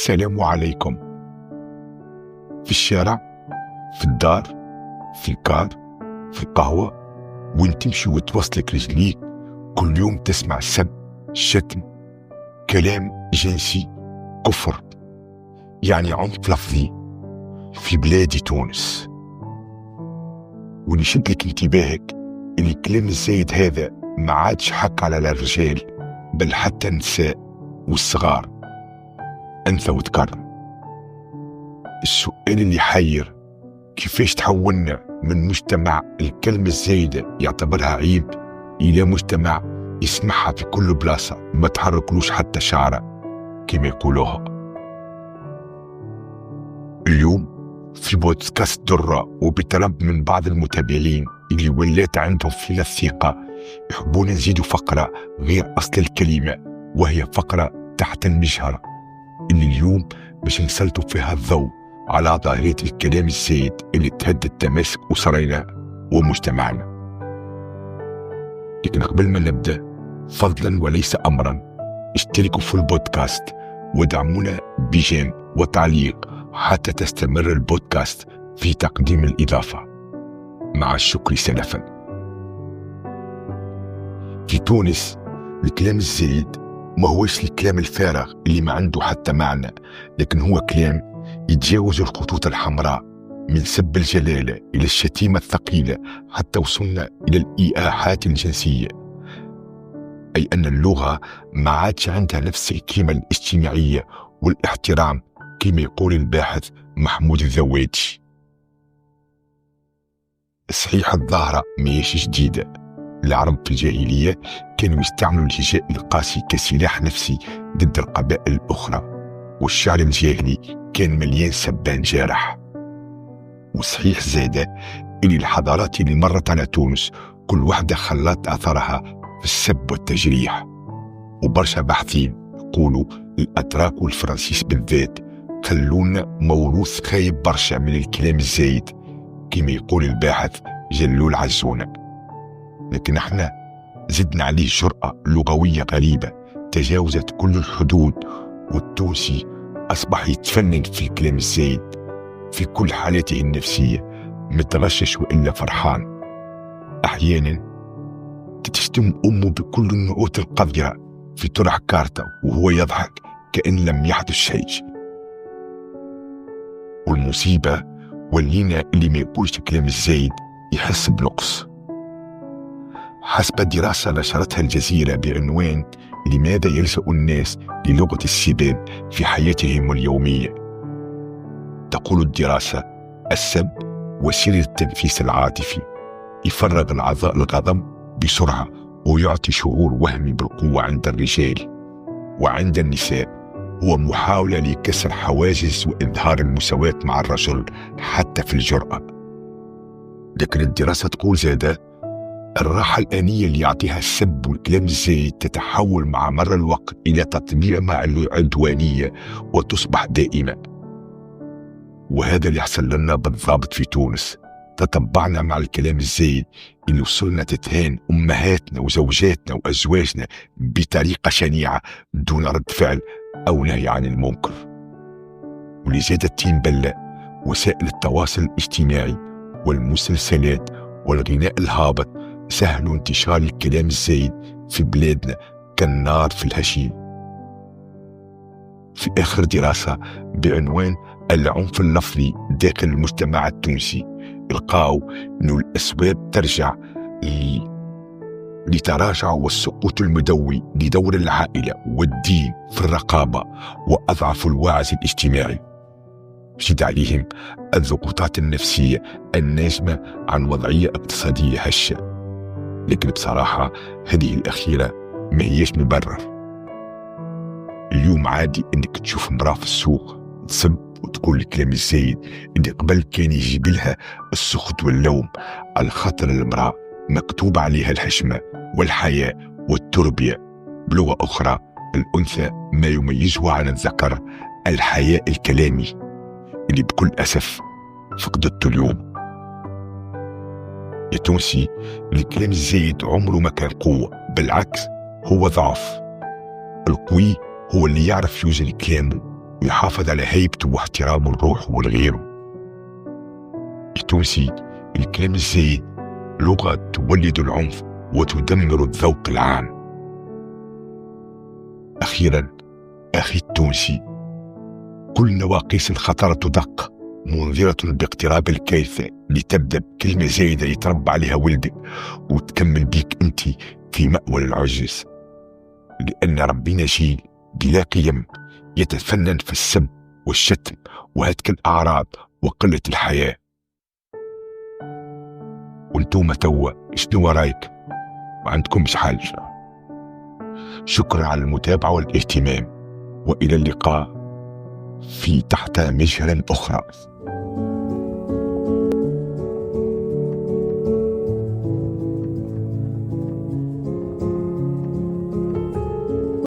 السلام عليكم. في الشارع، في الدار، في الكار، في القهوة، وين تمشي وتوصلك رجليك كل يوم تسمع سب، شتم، كلام جنسي، كفر، يعني عنف لفظي في بلادي تونس. واللي شد لك انتباهك اللي الكلام الزايد هذا ما عادش حق على الرجال، بل حتى النساء والصغار، أنثى وتكرم. السؤال اللي حير، كيفاش تحولنا من مجتمع الكلمة الزايدة يعتبرها عيب إلى مجتمع يسمعها في كل بلاصة ما تحركلوش حتى شعرة كما يقولوها. اليوم في بودكاست درة وبطلب من بعض المتابعين اللي ولات عندهم فينا الثقة يحبون نزيدوا فقرة غير أصل الكلمة، وهي فقرة تحت المجهرة، اللي اليوم باش نسلطوا فيها الضوء على ظاهرة الكلام الزايد اللي تهدد تماسك أسرنا ومجتمعنا. لكن قبل ما نبدأ، فضلا وليس أمرا، اشتركوا في البودكاست ودعمونا بجيم وتعليق حتى تستمر البودكاست في تقديم الإضافة، مع الشكر سلفا. في تونس الكلام الزايد ما هوش الكلام الفارغ اللي ما عنده حتى معنى، لكن هو كلام يتجاوز الخطوط الحمراء، من سب الجلالة إلى الشتيمة الثقيلة، حتى وصلنا إلى الإيحاءات الجنسية. أي أن اللغة ما عادش عندها نفس القيمة الاجتماعية والاحترام كما يقول الباحث محمود الذواتي. صحيح الظاهرة ماهيش جديدة، العرب في الجاهلية كانوا يستعملوا الهجاء القاسي كسلاح نفسي ضد القبائل الأخرى، والشعر الجاهلي كان مليان سبان جارح. وصحيح زادة إلي الحضارات اللي مرت على تونس كل واحدة خلت أثرها في السب والتجريح، وبرشا باحثين يقولوا الأتراك والفرنسيس بالذات خلونا موروث خايب برشا من الكلام الزايد كما يقول الباحث جلول عزونة. لكن احنا زدنا عليه جرأة لغوية غريبة تجاوزت كل الحدود، والتونسي أصبح يتفنن في الكلام الزايد في كل حالاته النفسية، متغشش وإلا فرحان. أحيانا تشتم أمه بكل النعوت القذرة في طرح كارتا وهو يضحك كأن لم يحدث شيء. والمصيبة ولينا اللي ما يقولش الكلام الزايد يحس بنقص. حسب دراسة نشرتها الجزيرة بعنوان لماذا يلجأ الناس للغة السباب في حياتهم اليومية، تقول الدراسة: السب وسيلة التنفيس العاطفي، يفرغ الغضب بسرعة ويعطي شعور وهمي بالقوة عند الرجال، وعند النساء هو محاولة لكسر حواجز وإظهار المساواة مع الرجل حتى في الجرأة. لكن الدراسة تقول زادة: الراحة الآنية اللي يعطيها السب والكلام الزايد تتحول مع مر الوقت إلى تطبيع مع العدوانية وتصبح دائمة. وهذا اللي حصل لنا بالضبط في تونس. تطبعنا مع الكلام الزايد اللي وصلنا تتهان أمهاتنا وزوجاتنا وأزواجنا بطريقة شنيعة دون رد فعل أو نهي عن المنكر. ولزادت تنبلة وسائل التواصل الاجتماعي والمسلسلات والغناء الهابط سهلوا انتشار الكلام الزايد في بلادنا كالنار في الهشيم. في آخر دراسة بعنوان العنف اللفظي داخل المجتمع التونسي، لقاو أنه الأسباب ترجع لتراجع والسقوط المدوي لدور العائلة والدين في الرقابة وأضعف الواعز الاجتماعي، شد عليهم الضغوطات النفسية الناجمة عن وضعية اقتصادية هشة. لكن بصراحة هذه الأخيرة ما هيش مبرر. اليوم عادي أنك تشوف امرأة في السوق تسب وتقول الكلام الزايد اللي قبل كان يجيب لها السخط واللوم، على خاطر المرأة مكتوب عليها الحشمة والحياة والتربية. بلغة أخرى، الأنثى ما يميزها عن الذكر الحياء الكلامي اللي بكل أسف فقدته اليوم. يا تونسي، الكلام الزايد عمره ما كان قوة، بالعكس هو ضعف. القوي هو اللي يعرف يوزن كلامه ويحافظ على هيبته واحترامه الروح والغيره. التونسي الكلام الزايد لغة تولد العنف وتدمر الذوق العام. أخيرا أخي التونسي، كل نواقيس الخطر تدق منذرة باقتراب الكارثة، لتبدأ بكلمة زايدة يتربى عليها ولدك وتكمل بيك أنت في مأوى العجز، لأن ربنا جيل بلا قيم يتفنن في السب والشتم وهتك الأعراض وقلة الحياة. وانتوما توا شنو رايك؟ ما عندكمش حل. شكرا على المتابعة والاهتمام، وإلى اللقاء في تحت مجهر أخرى.